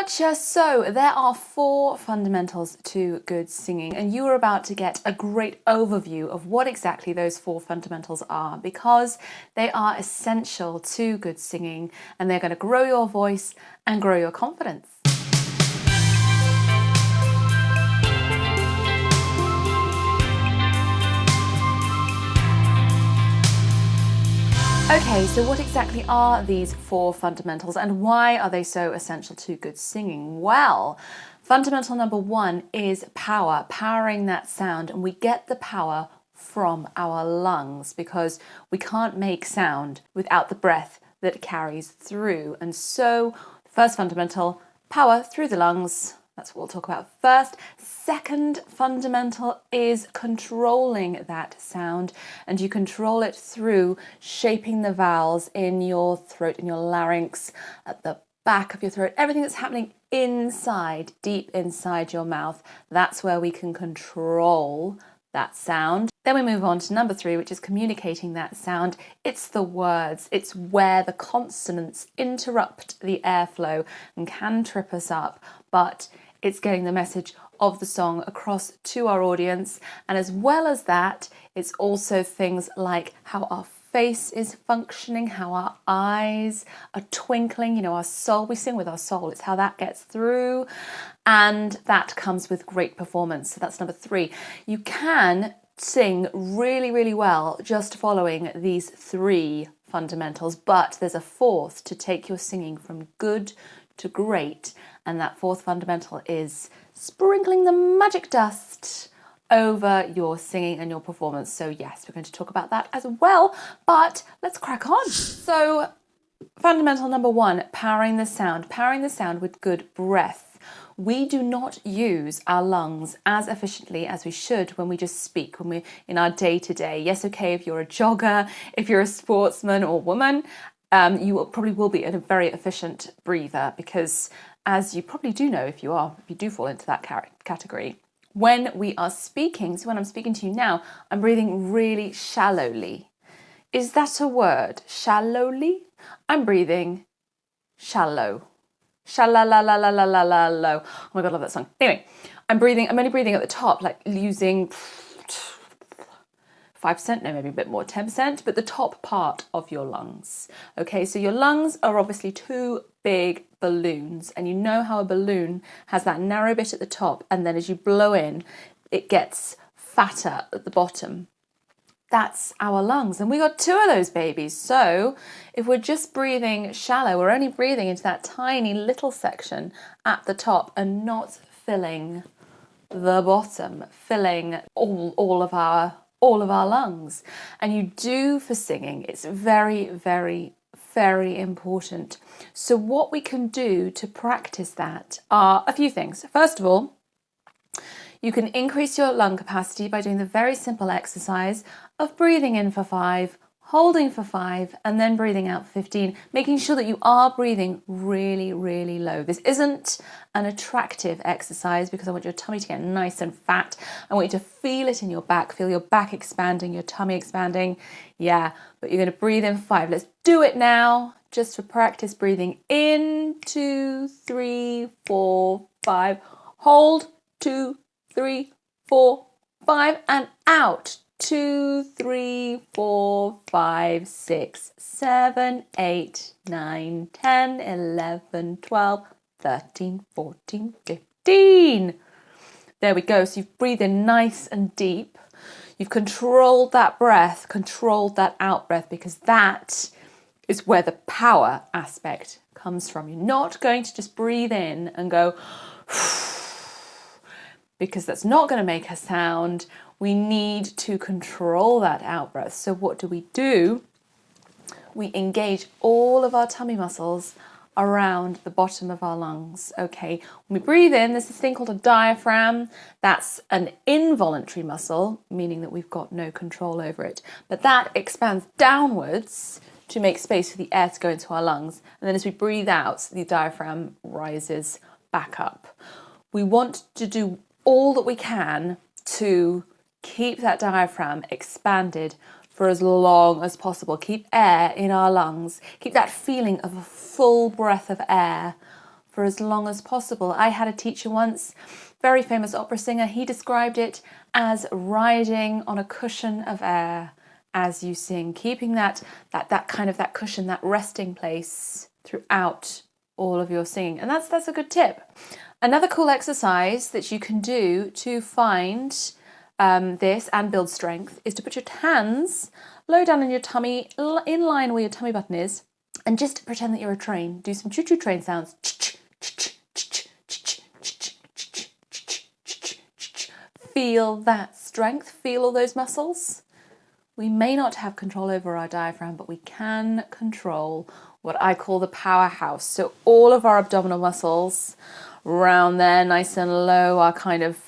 Gotcha! So there are 4 fundamentals to good singing, and you are about to get a great overview of what exactly those 4 fundamentals are, because they are essential to good singing and they're going to grow your voice and grow your confidence. Okay, so what exactly are these 4 fundamentals and why are they so essential to good singing? Well, fundamental number 1 is power, powering that sound, and we get the power from our lungs because we can't make sound without the breath that carries through. And so, first fundamental, power through the lungs. That's what we'll talk about first. Second fundamental is controlling that sound, and you control it through shaping the vowels in your throat, in your larynx, at the back of your throat, everything that's happening inside, deep inside your mouth. That's where we can control that sound. Then we move on to number 3, which is communicating that sound. It's the words. It's where the consonants interrupt the airflow and can trip us up, but it's getting the message of the song across to our audience. And as well as that, it's also things like how our face is functioning, how our eyes are twinkling, our soul. We sing with our soul. It's how that gets through. And that comes with great performance. So that's number 3. You can sing really, really well just following these 3 fundamentals, but there's a 4th to take your singing from good to great, and that 4th fundamental is sprinkling the magic dust over your singing and your performance. So yes, we're going to talk about that as well, but let's crack on. So fundamental number 1, powering the sound with good breath. We do not use our lungs as efficiently as we should when we just speak, when we're in our day-to-day. Yes, okay, if you're a jogger, if you're a sportsman or woman, you probably will be a very efficient breather because, as you probably do know if you do fall into that category, when we are speaking, so when I'm speaking to you now, I'm breathing really shallowly. Is that a word? Shallowly? I'm breathing shallow. Shalla-la-la-la-la-la-low. Oh my God, I love that song. Anyway, I'm only breathing at the top, like using 5%, no, maybe a bit more, 10%, but the top part of your lungs. Okay, so your lungs are obviously 2 big balloons, and you know how a balloon has that narrow bit at the top, and then as you blow in, it gets fatter at the bottom. That's our lungs, and we got 2 of those babies. So if we're just breathing shallow, we're only breathing into that tiny little section at the top and not filling the bottom, filling all of our lungs. And you do for singing. It's very, very, very important. So what we can do to practice that are a few things. First of all, you can increase your lung capacity by doing the very simple exercise of breathing in for 5, holding for 5, and then breathing out for 15, making sure that you are breathing really, really low. This isn't an attractive exercise because I want your tummy to get nice and fat. I want you to feel it in your back, feel your back expanding, your tummy expanding. Yeah, but you're going to breathe in 5. Let's do it now, just for practice. Breathing in, 2, 3, 4, 5. Hold, 2, 3, 4, 5, and out. 2, 3, 4, 5, 6, 7, 8, 9, 10, 11, 12, 13, 14, 15. There we go. So you've breathed in nice and deep. You've controlled that breath, controlled that out breath, because that is where the power aspect comes from. You're not going to just breathe in and go because that's not going to make a sound. We need to control that out breath. So what do? We engage all of our tummy muscles around the bottom of our lungs. Okay, when we breathe in, there's this thing called a diaphragm. That's an involuntary muscle, meaning that we've got no control over it. But that expands downwards to make space for the air to go into our lungs. And then as we breathe out, the diaphragm rises back up. We want to do all that we can to keep that diaphragm expanded for as long as possible. Keep air in our lungs. Keep that feeling of a full breath of air for as long as possible. I had a teacher once, very famous opera singer, he described it as riding on a cushion of air as you sing, keeping that cushion, that resting place throughout all of your singing. And that's a good tip. Another cool exercise that you can do to find this and build strength is to put your hands low down in your tummy, in line where your tummy button is, and just pretend that you're a train. Do some choo-choo train sounds. Feel that strength, feel all those muscles. We may not have control over our diaphragm, but we can control what I call the powerhouse. So all of our abdominal muscles round there, nice and low, are kind of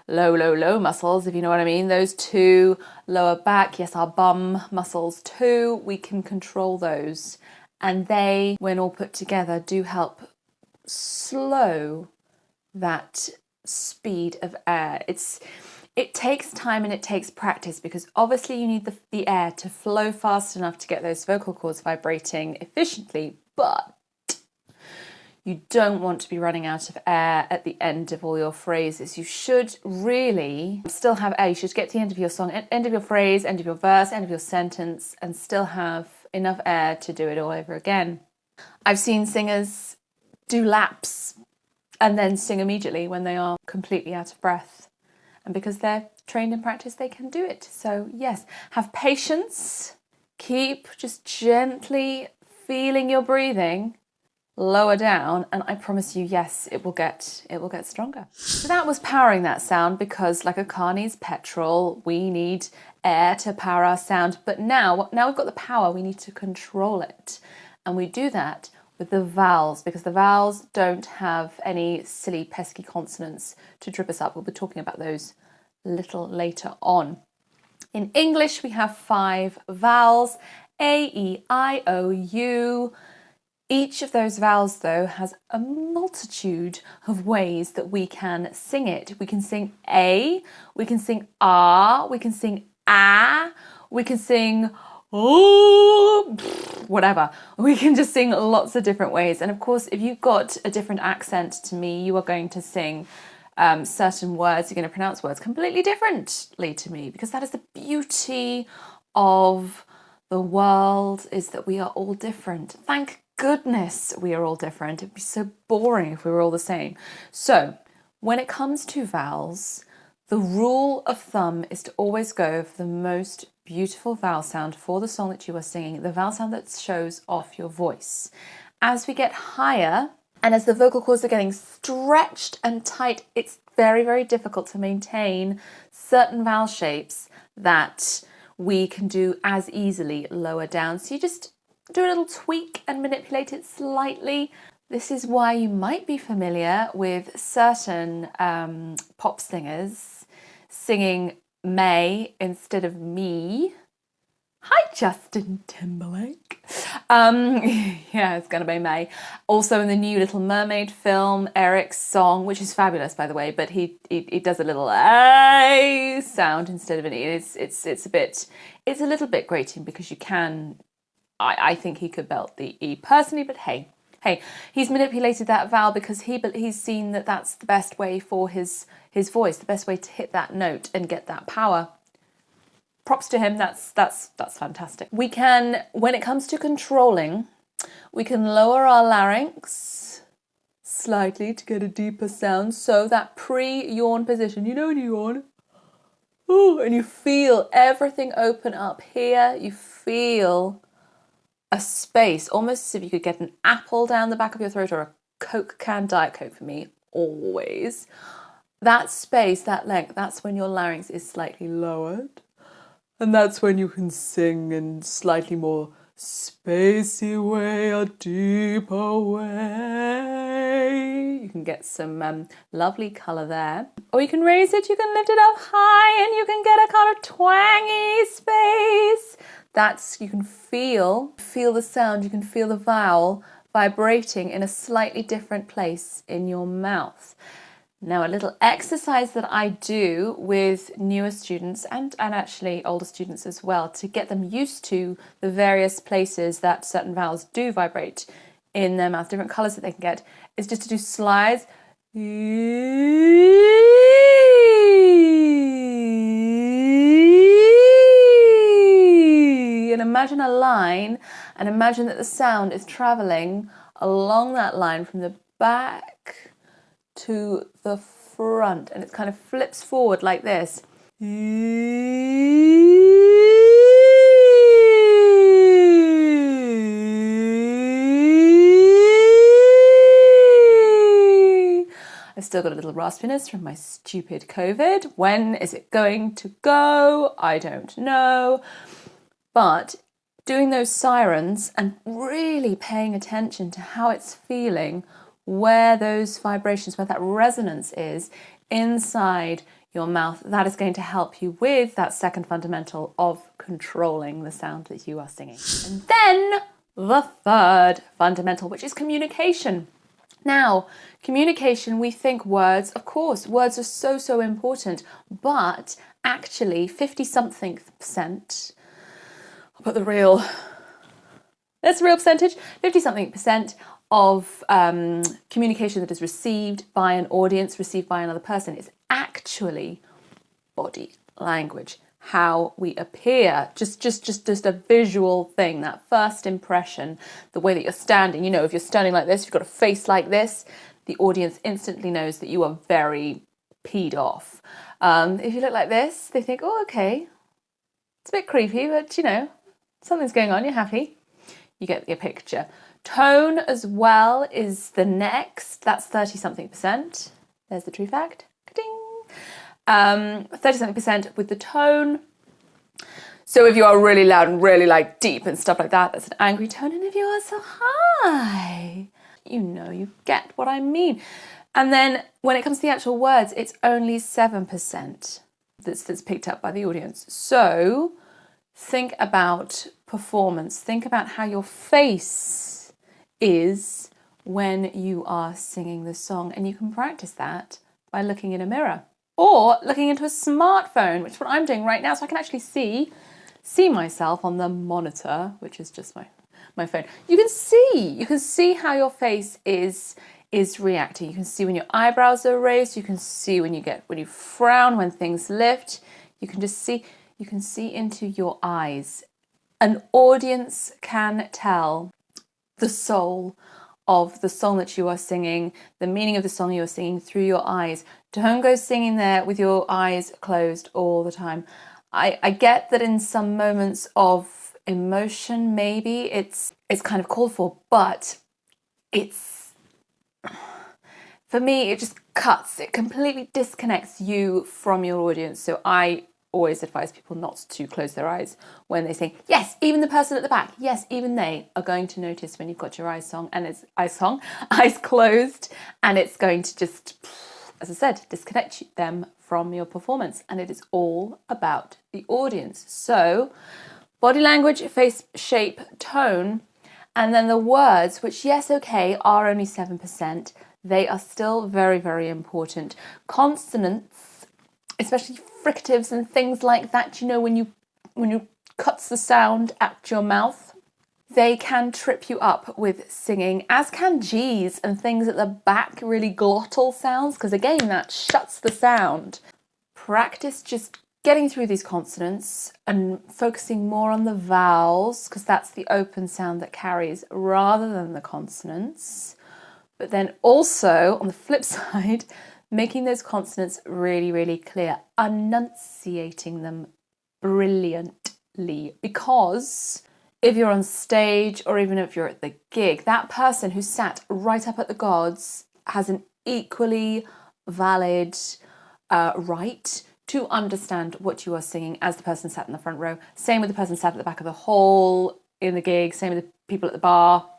low muscles, if you know what I mean. Those two, lower back, yes, our bum muscles too, we can control those. And they, when all put together, do help slow that speed of air. It takes time and it takes practice, because obviously you need the air to flow fast enough to get those vocal cords vibrating efficiently, but you don't want to be running out of air at the end of all your phrases. You should really still have air. You should get to the end of your song, end of your phrase, end of your verse, end of your sentence, and still have enough air to do it all over again. I've seen singers do laps and then sing immediately when they are completely out of breath. And because they're trained in practice, they can do it. So yes, have patience. Keep just gently feeling your breathing lower down, and I promise you, yes, it will get stronger. So that was powering that sound, because like a car needs petrol, we need air to power our sound. But now we've got the power, we need to control it. And we do that with the vowels, because the vowels don't have any silly pesky consonants to trip us up. We'll be talking about those a little later on. In English, we have 5 vowels: A, E, I, O, U. Each of those vowels, though, has a multitude of ways that we can sing it. We can sing A, we can sing R, we can sing A, we can sing oh, whatever. We can just sing lots of different ways. And of course, if you've got a different accent to me, you are going to sing certain words, you're going to pronounce words completely differently to me, because that is the beauty of the world, is that we are all different. Thank goodness we are all different. It'd be so boring if we were all the same. So when it comes to vowels, the rule of thumb is to always go for the most beautiful vowel sound for the song that you are singing, the vowel sound that shows off your voice. As we get higher, and as the vocal cords are getting stretched and tight, it's very, very difficult to maintain certain vowel shapes that we can do as easily lower down. So you just do a little tweak and manipulate it slightly. This is why you might be familiar with certain pop singers singing May instead of me. Hi, Justin Timberlake. Yeah, it's gonna be May. Also in the new Little Mermaid film, Eric's song, which is fabulous, by the way, but he does a little A sound instead of an E. It's a little bit grating, because you can. I think he could belt the E personally, but hey, he's manipulated that vowel because he's seen that that's the best way for his voice, the best way to hit that note and get that power. Props to him. That's fantastic. We can, when it comes to controlling, we can lower our larynx slightly to get a deeper sound. So that pre-yawn position, you know when you yawn, ooh, and you feel everything open up here. You feel a space, almost as if you could get an apple down the back of your throat, or a Coke can, Diet Coke for me, always. That space, that length, that's when your larynx is slightly lowered. And that's when you can sing in slightly more spacey way, a deeper way. You can get some lovely colour there. Or you can raise it, you can lift it up high, and you can get a kind of twangy space. You can feel the sound, you can feel the vowel vibrating in a slightly different place in your mouth. Now, a little exercise that I do with newer students and actually older students as well, to get them used to the various places that certain vowels do vibrate, in their mouth, different colours that they can get, is just to do slides. And imagine a line, and imagine that the sound is travelling along that line from the back to the front, and it kind of flips forward like this. I've still got a little raspiness from my stupid COVID. When is it going to go? I don't know. But doing those sirens and really paying attention to how it's feeling, where those vibrations, where that resonance is inside your mouth, that is going to help you with that second fundamental of controlling the sound that you are singing. And then the third fundamental, which is communication. Now, communication, we think words, of course, words are so important, but actually 50-something%, I'll put the real, that's the real percentage, 50-something% of communication that is received by an audience, received by another person, is actually body language, how we appear, just a visual thing, that first impression, the way that you're standing. You know, if you're standing like this, you've got a face like this, the audience instantly knows that you are very peed off. If you look like this, they think, oh, okay, it's a bit creepy, but you know, something's going on, you're happy. You get your picture. Tone as well is the next, that's 30-something%. There's the true fact. Ka-ding. 30-something% with the tone. So if you are really loud and really like deep and stuff like that, that's an angry tone. And if you are so high, you know, you get what I mean. And then when it comes to the actual words, it's only 7% that's picked up by the audience. So think about performance. Think about how your face is when you are singing the song. And you can practice that by looking in a mirror or looking into a smartphone, which is what I'm doing right now. So I can actually see myself on the monitor, which is just my phone. You can see how your face is reacting. You can see when your eyebrows are raised. You can see when you frown, when things lift. You can see into your eyes. An audience can tell the soul of the song that you are singing, the meaning of the song you are singing through your eyes. Don't go singing there with your eyes closed all the time. I get that in some moments of emotion, maybe it's kind of called for, but for me, it just cuts. It completely disconnects you from your audience. So I always advise people not to close their eyes when they sing. Yes, even the person at the back, yes, even they are going to notice when you've got your eyes closed, and it's going to just, as I said, disconnect them from your performance. And it is all about the audience. So body language, face shape, tone, and then the words, which, yes, okay, are only 7%. They are still very, very important. Consonants, especially fricatives and things like that, you know, when you cuts the sound at your mouth, they can trip you up with singing, as can G's and things at the back, really glottal sounds, because again, that shuts the sound. Practice just getting through these consonants and focusing more on the vowels, because that's the open sound that carries rather than the consonants. But then also, on the flip side, making those consonants really, really clear, enunciating them brilliantly. Because if you're on stage or even if you're at the gig, that person who sat right up at the gods has an equally valid right to understand what you are singing as the person sat in the front row. Same with the person sat at the back of the hall in the gig, same with the people at the bar.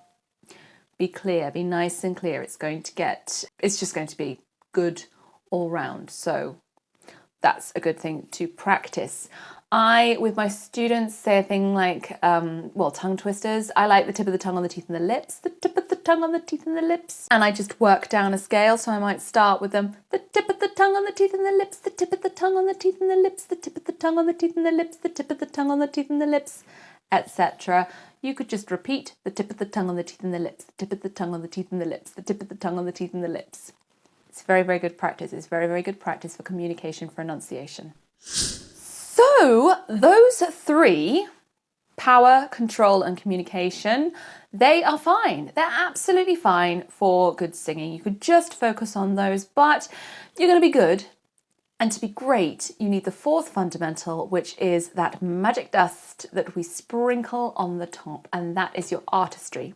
Be clear, be nice and clear. It's just going to be good all round. So that's a good thing to practice. I, with my students, say a thing like, tongue twisters. I like the tip of the tongue on the teeth and the lips, the tip of the tongue on the teeth and the lips. And I just work down a scale. So I might start with them, the tip of the tongue on the teeth and the lips, the tip of the tongue on the teeth and the lips, the tip of the tongue on the teeth and the lips, the tip of the tongue on the teeth and the lips. etc., you could just repeat the tip of the tongue on the teeth and the lips, the tip of the tongue on the teeth and the lips, the tip of the tongue on the teeth and the lips. It's very, very good practice. It's very, very good practice for communication, for enunciation. So those three, power, control, and communication, they are fine. They're absolutely fine for good singing. You could just focus on those, but you're going to be good. And to be great, you need the fourth fundamental, which is that magic dust that we sprinkle on the top, and that is your artistry.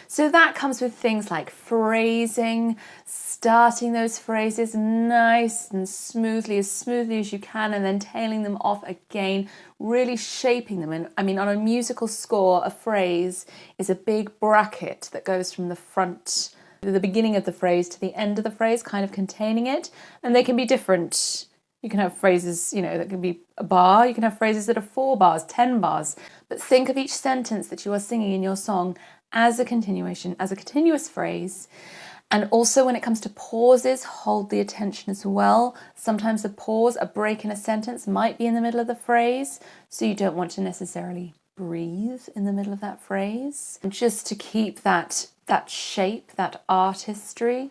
So that comes with things like phrasing, starting those phrases nice and smoothly as you can, and then tailing them off again, really shaping them. And I mean, on a musical score, a phrase is a big bracket that goes from the front, the beginning of the phrase to the end of the phrase, kind of containing it, and they can be different. You can have phrases, that can be a bar. You can have phrases that are 4 bars, 10 bars. But think of each sentence that you are singing in your song as a continuation, as a continuous phrase. And also when it comes to pauses, hold the attention as well. Sometimes a pause, a break in a sentence might be in the middle of the phrase, so you don't want to necessarily breathe in the middle of that phrase. And just to keep that shape, that artistry.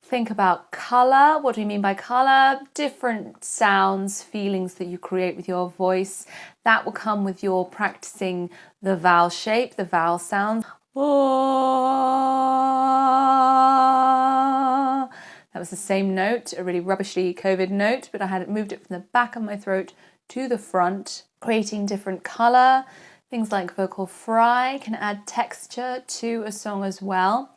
Think about colour. What do we mean by colour? Different sounds, feelings that you create with your voice. That will come with your practicing the vowel shape, the vowel sound. That was the same note, a really rubbishly COVID note, but I had moved it from the back of my throat to the front, creating different colour. Things like vocal fry can add texture to a song as well.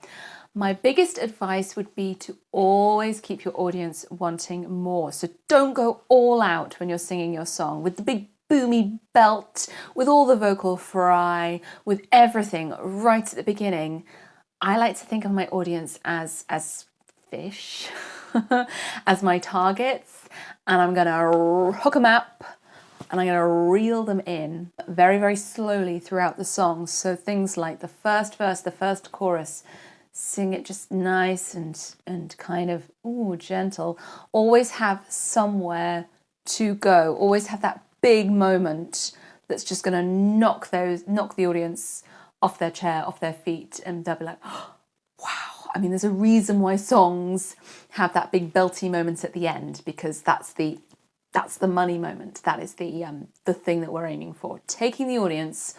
My biggest advice would be to always keep your audience wanting more. So don't go all out when you're singing your song with the big boomy belt, with all the vocal fry, with everything right at the beginning. I like to think of my audience as fish, as my targets, and I'm going to hook them up and I'm going to reel them in very, very slowly throughout the song. So things like the first verse, the first chorus, sing it just nice and kind of gentle. Always have somewhere to go. Always have that big moment that's just going to knock the audience off their chair, off their feet, and they'll be like, oh, wow. I mean, there's a reason why songs have that big belty moment at the end, because that's the money moment. That is the thing that we're aiming for. Taking the audience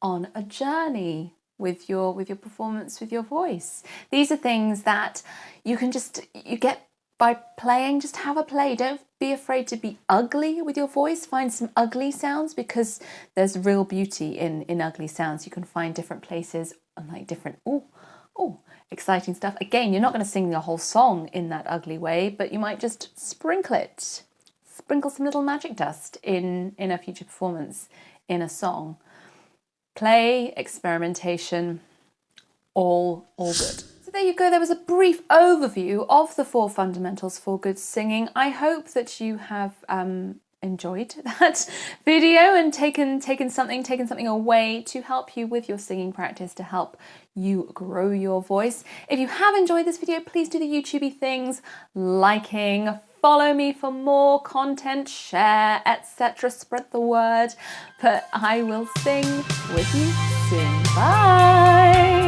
on a journey with your performance, with your voice. These are things that you get by playing. Just have a play. Don't be afraid to be ugly with your voice. Find some ugly sounds, because there's real beauty in ugly sounds. You can find different places and like different exciting stuff. Again, you're not going to sing the whole song in that ugly way, but you might just sprinkle some little magic dust in a future performance in a song. Play, experimentation, all good. So there you go. There was a brief overview of the 4 fundamentals for good singing. I hope that you have enjoyed that video and taken something away to help you with your singing practice, to help you grow your voice. If you have enjoyed this video, please do the YouTubey things, liking, follow me for more content, share, etc. Spread the word. But I will sing with you soon. Bye!